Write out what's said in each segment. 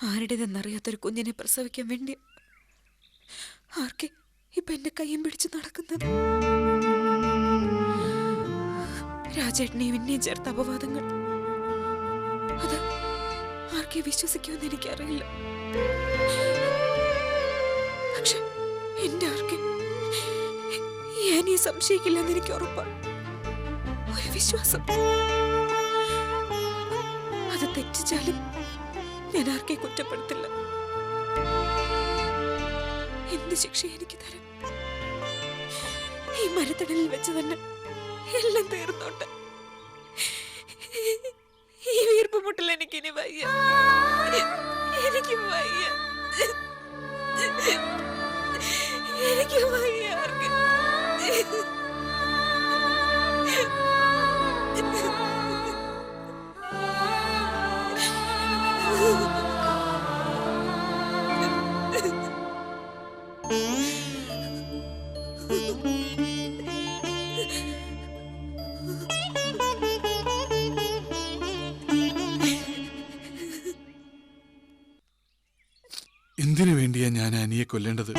ആരുടേതെന്നറിയാത്തൊരു കുഞ്ഞിനെ പ്രസവിക്കാൻ വേണ്ടി ആർക്കെ ഇപ്പൊ എന്റെ കയ്യും പിടിച്ച് നടക്കുന്നത്. രാജേട്ടനെയും എന്നെയും ചേർത്ത അപവാദങ്ങൾ അത് ആർക്കെ വിശ്വസിക്കുമെന്ന് എനിക്കറിയില്ല. പക്ഷെ എന്റെ ആർക്കെ ഞാനീ സംശയിക്കില്ലെന്ന് എനിക്ക് ഉറപ്പാണ്. ഒരു വിശ്വാസം. അത് തെറ്റിച്ചാലും ഞാൻ ആർക്കെ കുറ്റപ്പെടുത്തില്ല. എന്ത് ശിക്ഷ എനിക്ക് തരും? ഈ മരത്തണലിൽ വെച്ച് തന്നെ എല്ലാം തീർന്നോട്ടെ. ഈ വീർപ്പുമുട്ടൽ എനിക്കിനി വയ്യ. എനിക്ക് വയ്യ. എനിക്ക് വയ്യ ആർക്കെ. എന്തിനു വേണ്ടിയാ ഞാൻ അനിയെ കൊല്ലേണ്ടത്?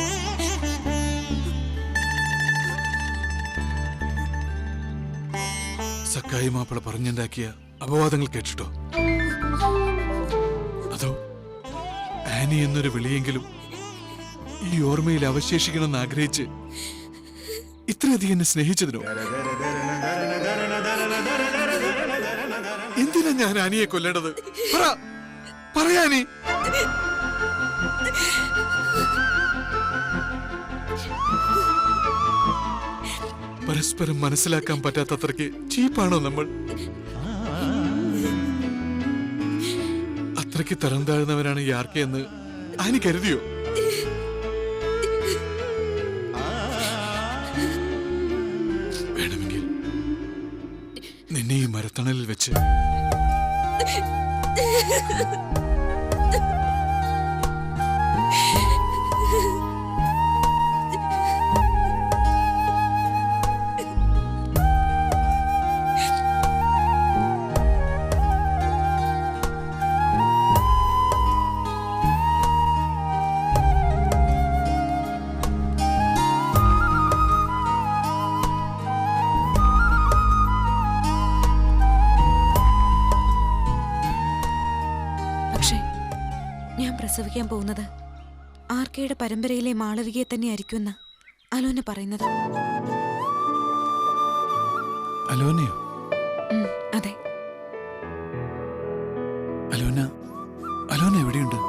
സക്കായി മാപ്പിള പറഞ്ഞുണ്ടാക്കിയ അപവാദങ്ങൾ കേട്ടിട്ടോ? അതോ ആനി എന്നൊരു വിളിയെങ്കിലും ഈ ഓർമ്മയിൽ അവശേഷിക്കണമെന്ന് ആഗ്രഹിച്ച് ഇത്രയധികം എന്നെ സ്നേഹിച്ചതിനോ? എന്തിനാ ഞാൻ ആനിയെ കൊല്ലേണ്ടത്? പറയാനി. പരസ്പരം മനസ്സിലാക്കാൻ പറ്റാത്തത്രയ്ക്ക് ചീപ്പാണോ നമ്മൾ? അത്രയ്ക്ക് തരം താഴ്ന്നവരാണ് യാർക്കെ എന്ന് ആനി കരുതിയോ? വേണമെങ്കിൽ നിന്നെ ഈ മരത്തണലിൽ വെച്ച് പ്രസവിക്കാൻ പോകുന്നത് ആർക്കയുടെ പരമ്പരയിലെ മാളവികയെ തന്നെയായിരിക്കുമെന്ന് അലോന പറയുന്നത്. അലോനയോ? അതെ. അലോന എവിടെയുണ്ട്?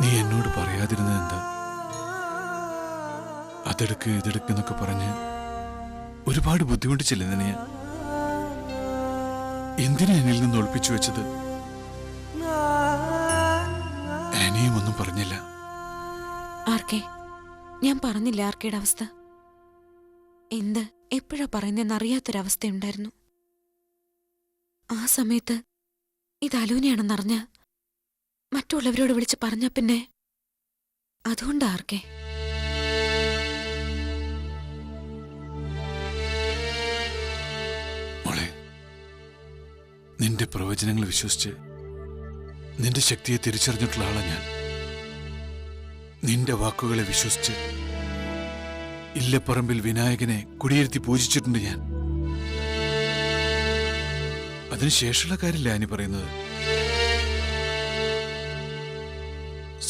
നീ എന്നോട് പറയാതിരുന്നത് എന്താ? അതെടുക്ക് ഇതെടുക്കെന്നൊക്കെ പറഞ്ഞ് ഒരുപാട് ബുദ്ധിമുട്ടിച്ചില്ലേ നിന്നെ? എന്തിനാ എന്നിൽ നിന്ന് ഒളിപ്പിച്ചു വെച്ചത്? ആനിയും ഒന്നും പറഞ്ഞില്ല. ആർക്കെ ഞാൻ പറഞ്ഞില്ല ആർക്കയുടെ അവസ്ഥ എന്ത് എപ്പോഴാ പറയുന്നതെന്നറിയാത്തൊരവസ്ഥയുണ്ടായിരുന്നു. ആ സമയത്ത് ഇത് അലൂനയാണെന്നറിഞ്ഞ മറ്റുള്ളവരോട് വിളിച്ച് പറഞ്ഞ പിന്നെ അതുകൊണ്ടാ ആർക്കെ. മോളെ, നിന്റെ പ്രവചനങ്ങൾ വിശ്വസിച്ച് നിന്റെ ശക്തിയെ തിരിച്ചറിഞ്ഞിട്ടുള്ള ആളാ ഞാൻ. നിന്റെ വാക്കുകളെ വിശ്വസിച്ച് ഇല്ലപ്പറമ്പിൽ വിനായകനെ കുടിയിരുത്തി പൂജിച്ചിട്ടുണ്ട് ഞാൻ. അതിനുശേഷമുള്ള കാര്യമില്ല ആനി പറയുന്നത്.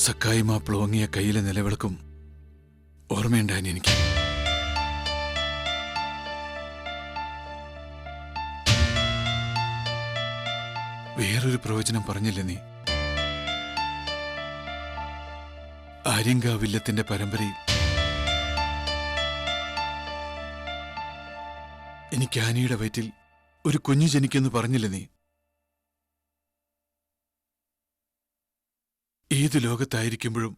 സക്കായി മാപ്പിള ഓങ്ങിയ കയ്യിലെ നിലവിളക്കും ഓർമ്മയുണ്ടാനി എനിക്ക്. വേറൊരു പ്രവചനം പറഞ്ഞില്ലേ നീ? ആര്യങ്കാവില്ലത്തിന്റെ പരമ്പരയിൽ എനിക്ക് ആനിയുടെ വയറ്റിൽ ഒരു കുഞ്ഞു ജനിക്കെന്ന് പറഞ്ഞില്ലേ നീ? ഏത് ലോകത്തായിരിക്കുമ്പോഴും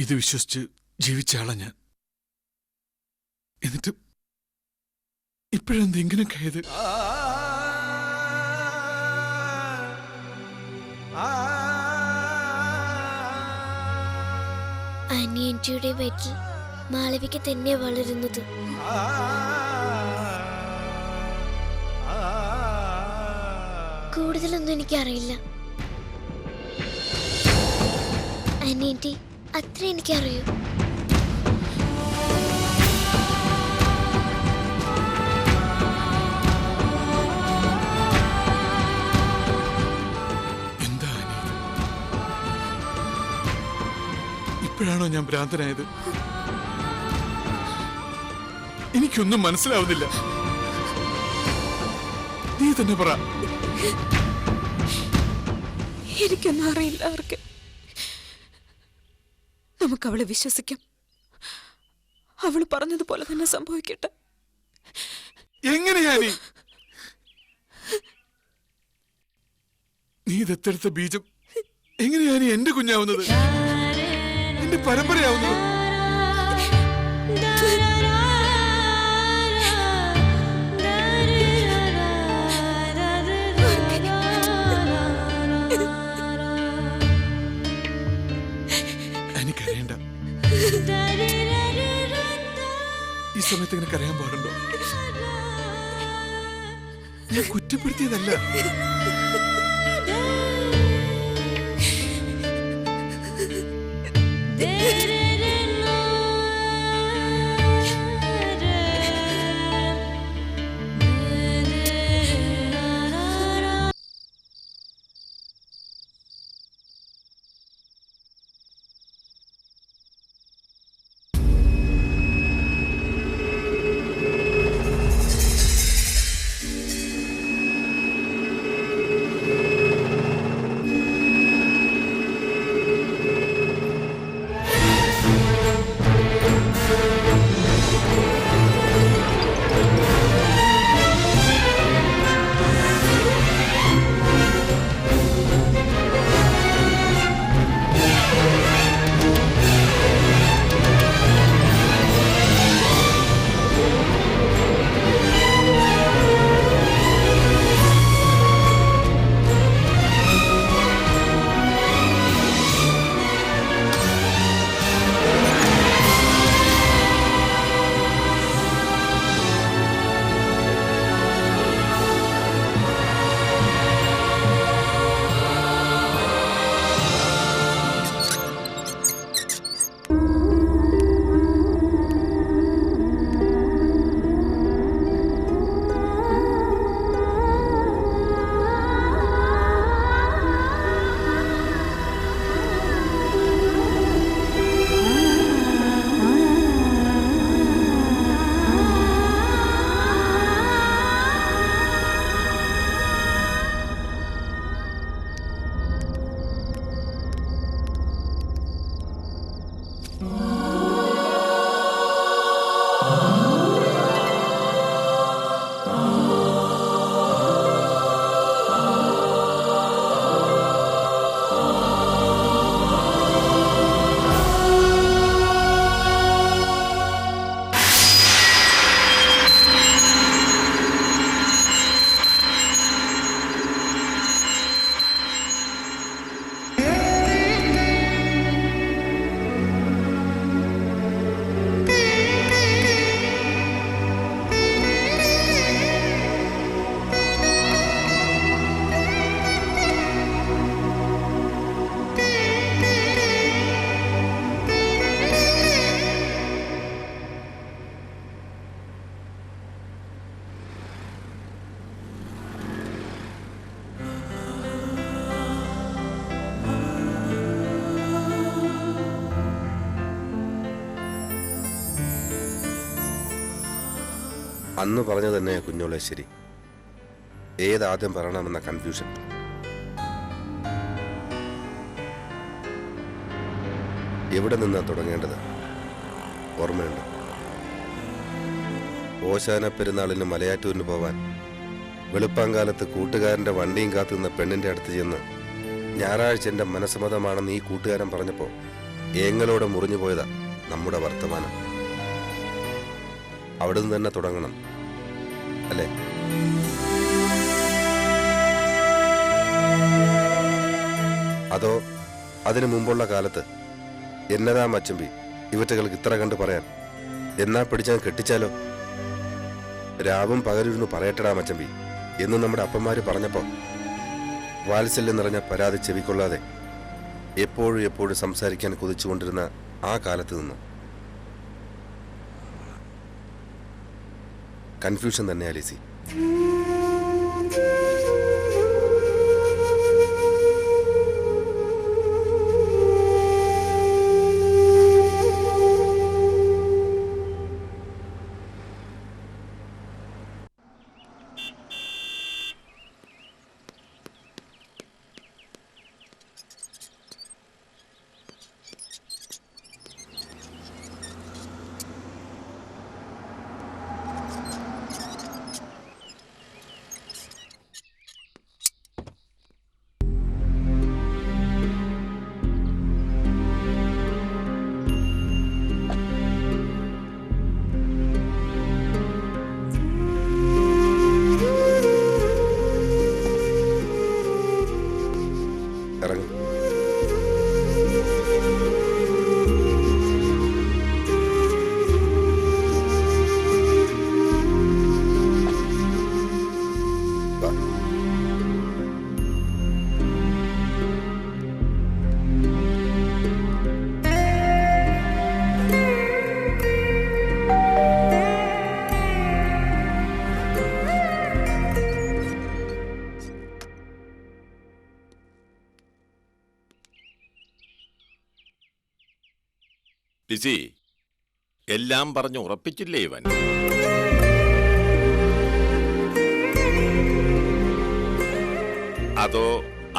ഇത് വിശ്വസിച്ച് ജീവിച്ച ആളാ ഞാൻ. എന്നിട്ട് ഇപ്പോഴെന്ത് ഇങ്ങനെയൊക്കെ ആയത്? അനിയന്റിയുടെ വയറ്റിൽ മാളവിക തന്നെ വളരുന്നത്. കൂടുതലൊന്നും എനിക്കറിയില്ല അനിയന്റി, അത്ര എനിക്കറിയൂ. എന്താ ആനി? ഇപ്പോഴാണോ ഞാൻ ഭ്രാന്തനായത്? എനിക്കൊന്നും മനസ്സിലാവുന്നില്ല. നീ തന്നെ പറ. എനിക്കൊന്നും അറിയില്ല ആർക്ക്. നമുക്ക് അവളെ വിശ്വസിക്കാം. അവള് പറഞ്ഞതുപോലെ തന്നെ സംഭവിക്കട്ടെ. എങ്ങനെയാ നീ ദത്തെടുത്ത ബീജം എങ്ങനെയാ എന്റെ കുഞ്ഞാവുന്നത്, എന്റെ പരമ്പരയാവുന്നത്? എനിക്കറിയണ്ട. ഈ സമയത്ത് ഇങ്ങനെ കരയാൻ പാടുണ്ടോ? ഞാൻ കുറ്റപ്പെടുത്തിയതല്ല. അന്ന് പറഞ്ഞു തന്നെ കുഞ്ഞോളെ ശരി. ഏതാദ്യം പറയണമെന്ന കൺഫ്യൂഷൻ. എവിടെ നിന്നാ തുടങ്ങേണ്ടത് ഓർമ്മയുണ്ട്. ഓശാന പെരുന്നാളിന് മലയാറ്റൂരിന് പോവാൻ വെളുപ്പാങ്കാലത്ത് കൂട്ടുകാരൻ്റെ വണ്ടിയും കാത്തു നിന്ന പെണ്ണിൻ്റെ അടുത്ത് ചെന്ന് ഞായറാഴ്ച എൻ്റെ മനസ്സമ്മതമാണെന്ന് ഈ കൂട്ടുകാരൻ പറഞ്ഞപ്പോൾ ഏങ്ങളോടെ മുറിഞ്ഞു പോയതാ നമ്മുടെ വർത്തമാനം. അവിടെ നിന്ന് തന്നെ തുടങ്ങണം അല്ലേ? അതോ അതിനു മുമ്പുള്ള കാലത്ത് എന്നതാ മച്ചമ്പി ഇവറ്റകൾക്ക് ഇത്ര കണ്ട് പറയാൻ, എന്നാ പിടിച്ചാൽ കെട്ടിച്ചാലോ? രാവും പകലിരുന്ന് പറയട്ടടാ മച്ചമ്പി എന്ന് നമ്മുടെ അപ്പന്മാര് പറഞ്ഞപ്പോ വാത്സല്യം നിറഞ്ഞ പരാതി ചെവിക്കൊള്ളാതെ എപ്പോഴും സംസാരിക്കാൻ കൊതിച്ചുകൊണ്ടിരുന്ന ആ കാലത്ത് നിന്ന് കൺഫ്യൂഷൻ തന്നെയാ ലിസി. ലിസി, എല്ലാം പറഞ്ഞു ഉറപ്പിച്ചില്ലേ ഇവൻ? അതോ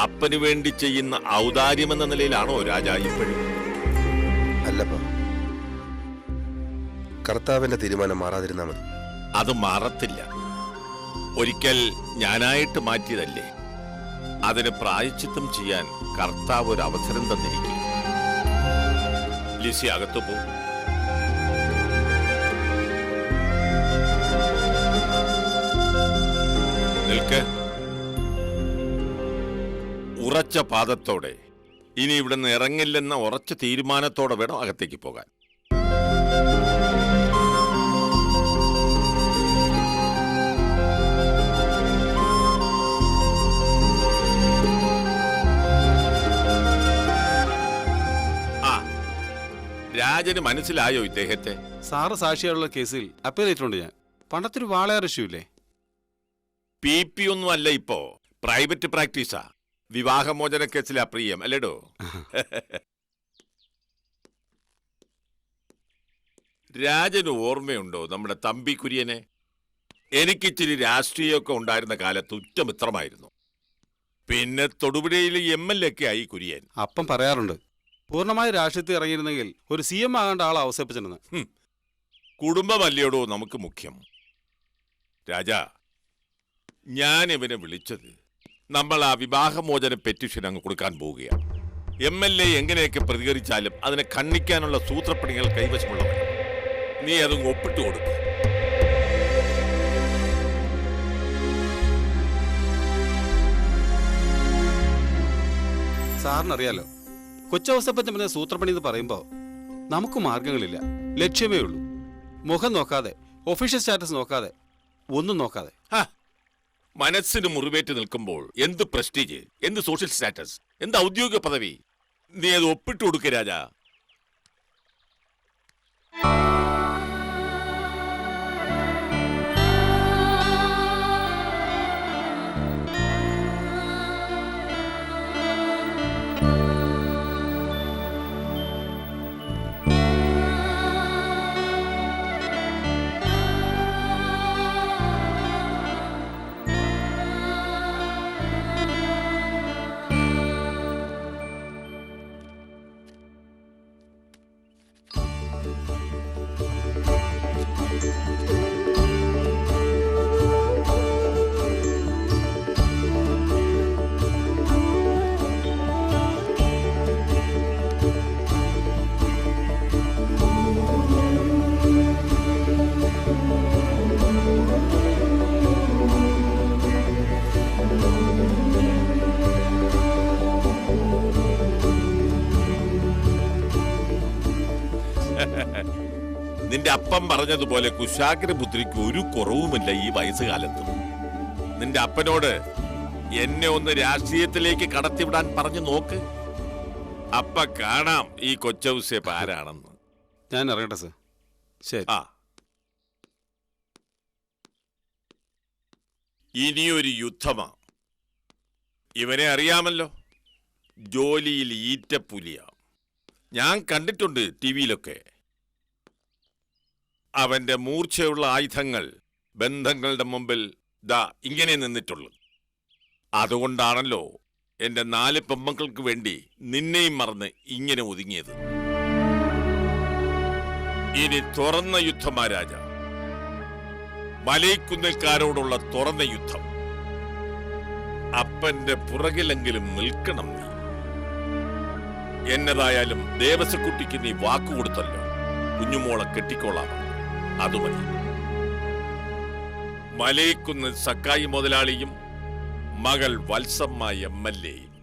അപ്പന് വേണ്ടി ചെയ്യുന്ന ഔദാര്യമെന്ന നിലയിലാണോ രാജ ഇപ്പോഴും? അല്ലപ്പ, കർത്താവിന്റെ തീരുമാനം മാറാതിരുന്നാ മതി. അത് മാറത്തില്ല. ഒരിക്കൽ ഞാനായിട്ട് മാറ്റിയതല്ലേ. അതിന് പ്രായശ്ചിത്തം ചെയ്യാൻ കർത്താവ് ഒരു അവസരം തന്നിരിക്കും. ലിസി അകത്തു പോ. നിൽക്ക്. ഉറച്ച പാദത്തോടെ, ഇനി ഇവിടുന്ന് ഇറങ്ങില്ലെന്ന ഉറച്ച തീരുമാനത്തോടെ വേണം അകത്തേക്ക് പോകാൻ. രാജന് മനസ്സിലായോ ഇദ്ദേഹത്തെ? സാറ് സാക്ഷിയായുള്ള കേസിൽ അപ്പീൽ ചെയ്തിട്ടുണ്ട് ഞാൻ. പണ്ടത്തൊരു വാളയാർ ഇഷ്യൂ ഇല്ലേ? PP ഒന്നും അല്ല, ഇപ്പോ പ്രൈവറ്റ് പ്രാക്ടീസാ. വിവാഹമോചന കേസിലെ അപ്രിയം അല്ലേടോ? രാജന് ഓർമ്മയുണ്ടോ നമ്മുടെ തമ്പി കുര്യനെ? എനിക്കിച്ചിരി രാഷ്ട്രീയമൊക്കെ ഉണ്ടായിരുന്ന കാലത്ത് ഉറ്റമിത്രമായിരുന്നു. പിന്നെ തൊടുപുഴയിൽ MLA ഒക്കെ ആയി കുര്യൻ. അപ്പം പറയാറുണ്ട്, പൂർണ്ണമായി രാഷ്ട്രീയത്തിൽ ഇറങ്ങിയിരുന്നെങ്കിൽ ഒരു CM ആകേണ്ട ആളെ അവസരിപ്പിച്ചിരുന്നു. കുടുംബമല്ലയോടോ നമുക്ക് മുഖ്യം. രാജാ, ഞാൻ ഇവനെ വിളിച്ചത് നമ്മൾ ആ വിവാഹമോചന പെറ്റീഷൻ അങ്ങ് കൊടുക്കാൻ പോവുകയാണ്. MLA എങ്ങനെയൊക്കെ പ്രതികരിച്ചാലും അതിനെ ഖണ്ഡിക്കാനുള്ള സൂത്രപ്പണികൾ കൈവശമുള്ളവൻ. നീ അതങ്ങ് ഒപ്പിട്ട് കൊടുക്കുക. സാറിനറിയാലോ, കൊച്ചവസ്ഥപ്പറ്റി പറഞ്ഞ സൂത്രപ്പണി എന്ന് പറയുമ്പോൾ നമുക്ക് മാർഗങ്ങളില്ല, ലക്ഷ്യമേ ഉള്ളൂ. മുഖം നോക്കാതെ, ഒഫീഷ്യൽ സ്റ്റാറ്റസ് നോക്കാതെ, ഒന്നും നോക്കാതെ. മനസ്സിന് മുറിവേറ്റ് നിൽക്കുമ്പോൾ എന്ത് പ്രസ്റ്റീജ്, എന്ത് സോഷ്യൽ സ്റ്റാറ്റസ്, എന്ത് ഔദ്യോഗിക പദവി? നീ അത് ഒപ്പിട്ട് കൊടുക്ക രാജാ. നിന്റെ അപ്പം പറഞ്ഞതുപോലെ കുശാഗ്ര ബുദ്ധിക്ക് ഒരു കുറവുമില്ല ഈ വയസ്സുകാലത്ത്. നിന്റെ അപ്പനോട് എന്നെ ഒന്ന് രാഷ്ട്രീയത്തിലേക്ക് കടത്തിവിടാൻ പറഞ്ഞു നോക്ക്. അപ്പ കാണാം ഈ കൊച്ചൗസേപ്പ് ആരാണെന്ന്. ഞാൻ ഇറങ്ങട്ടെ സർ. ശരി. ആ, ഇനിയൊരു യുദ്ധമാ. ഇവനെ അറിയാമല്ലോ, ജോലിയിൽ ഈറ്റപ്പുലിയാ. ഞാൻ കണ്ടിട്ടുണ്ട് ടിവിയിലൊക്കെ. അവന്റെ മൂർച്ചയുള്ള ആയുധങ്ങൾ ബന്ധങ്ങളുടെ മുമ്പിൽ ദാ ഇങ്ങനെ നിന്നിട്ടുള്ളു. അതുകൊണ്ടാണല്ലോ എന്റെ 4 പെമ്മക്കൾക്ക് വേണ്ടി നിന്നെയും മറന്ന് ഇങ്ങനെ ഒതുങ്ങിയത്. ഇനി തുറന്ന യുദ്ധമാ രാജ, മലയിക്കുന്നൽക്കാരോടുള്ള തുറന്ന യുദ്ധം. അപ്പന്റെ പുറകിലെങ്കിലും നിൽക്കണം നീ. എന്നതായാലും ദേവസക്കുട്ടിക്ക് നീ വാക്കുകൊടുത്തല്ലോ, കുഞ്ഞുമോളെ കെട്ടിക്കോളാം. അതുമതി. മലയിക്കുന്ന് സക്കായി മുതലാളിയും മകൾ വത്സമ്മ MLA യും